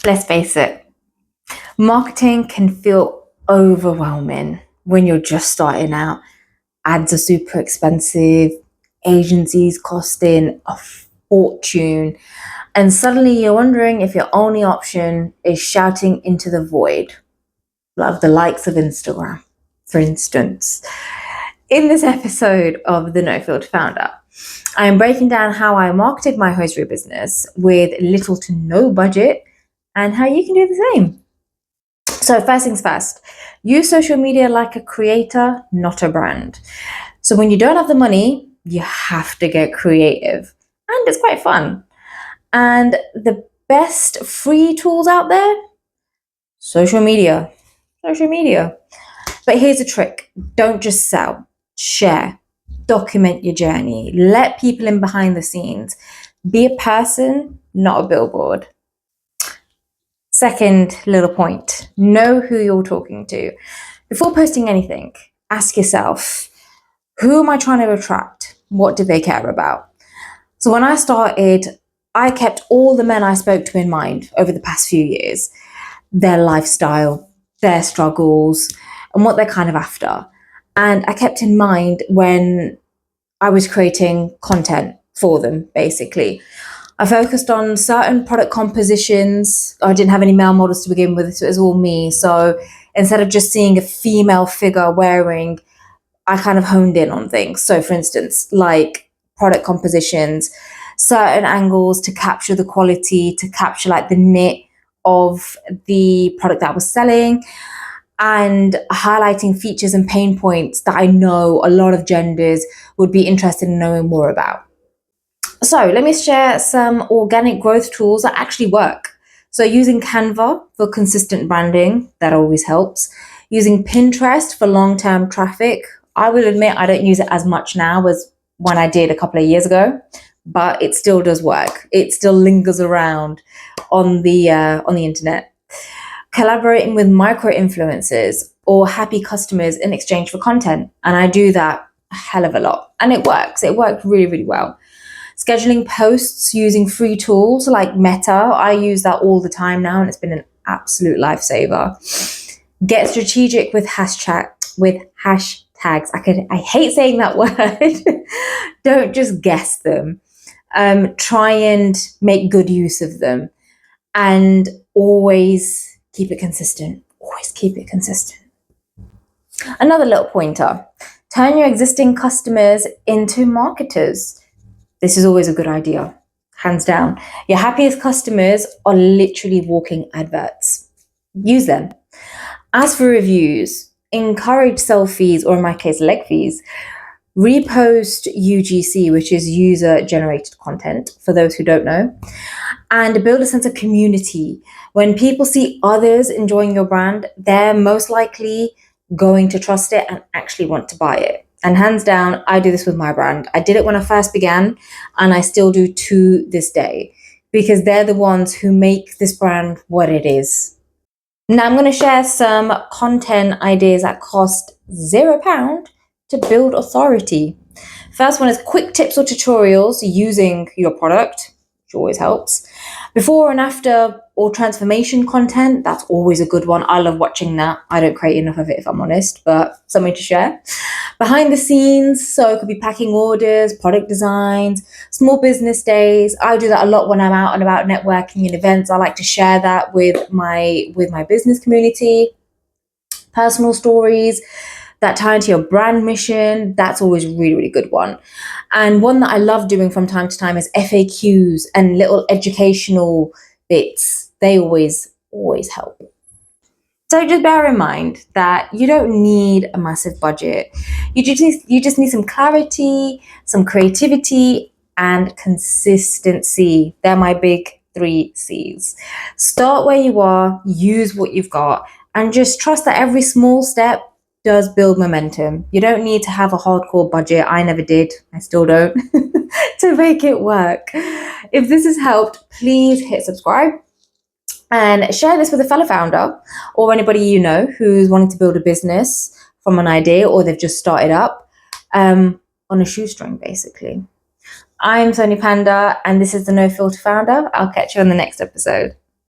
Let's face it, marketing can feel overwhelming when you're just starting out. Ads are super expensive, agencies costing a fortune, and suddenly you're wondering if your only option is shouting into the void, like the likes of Instagram, for instance. In this episode of The No Filter Founder, I am breaking down how I marketed my hosiery business with little to no budget and how you can do the same. So, first things first, use social media like a creator, not a brand. So, when you don't have the money, you have to get creative, and it's quite fun. And the best free tools out there, social media. Social media. But here's the trick, don't just sell, share, document your journey, let people in behind the scenes. Be a person, not a billboard. Second little point, know who you're talking to. Before posting anything, ask yourself, who am I trying to attract? What do they care about? So when I started, I kept all the men I spoke to in mind over the past few years, their lifestyle, their struggles, and what they're kind of after. And I kept in mind when I was creating content for them, basically. I focused on certain product compositions. I didn't have any male models to begin with, so it was all me. So instead of just seeing a female figure wearing, I kind of honed in on things. So for instance, like product compositions, certain angles to capture the quality, to capture like the knit of the product that I was selling, and highlighting features and pain points that I know a lot of genders would be interested in knowing more about. So let me share some organic growth tools that actually work. So using Canva for consistent branding, that always helps. Using Pinterest for long-term traffic. I will admit I don't use it as much now as when I did a couple of years ago, but it still does work. It still lingers around on the internet. Collaborating with micro influencers or happy customers in exchange for content, and I do that a hell of a lot, and it works. It worked really, really well. Scheduling posts using free tools like Meta. I use that all the time now, and it's been an absolute lifesaver. Get strategic with hashtags. I hate saying that word. Don't just guess them. Try and make good use of them, and always keep it consistent. Always keep it consistent. Another little pointer: turn your existing customers into marketers. This is always a good idea, hands down. Your happiest customers are literally walking adverts. Use them. As for reviews, encourage selfies, or in my case, leg fees. Repost UGC, which is user generated content, for those who don't know, and build a sense of community. When people see others enjoying your brand, they're most likely going to trust it and actually want to buy it. And hands down, I do this with my brand. I did it when I first began, and I still do to this day, because they're the ones who make this brand what it is. Now I'm going to share some content ideas that cost £0 to build authority. First one is quick tips or tutorials using your product, which always helps. Before and after or transformation content, that's always a good one. I love watching that. I don't create enough of it, if I'm honest, but something to share. Behind the scenes, so it could be packing orders, product designs, small business days. I do that a lot when I'm out and about networking and events. I like to share that with my business community. Personal stories that tie into your brand mission, that's always a really, really good one. And one that I love doing from time to time is FAQs and little educational bits. They always help. So just bear in mind that you don't need a massive budget. You just need some clarity, some creativity, and consistency. They're my big 3 C's. Start where you are, use what you've got, and just trust that every small step does build momentum. You don't need to have a hardcore budget. I never did. I still don't to make it work. If this has helped, please hit subscribe and share this with a fellow founder or anybody you know who's wanting to build a business from an idea, or they've just started up on a shoestring, basically. I'm Sonia Panda, and this is the No Filter Founder. I'll catch you on the next episode.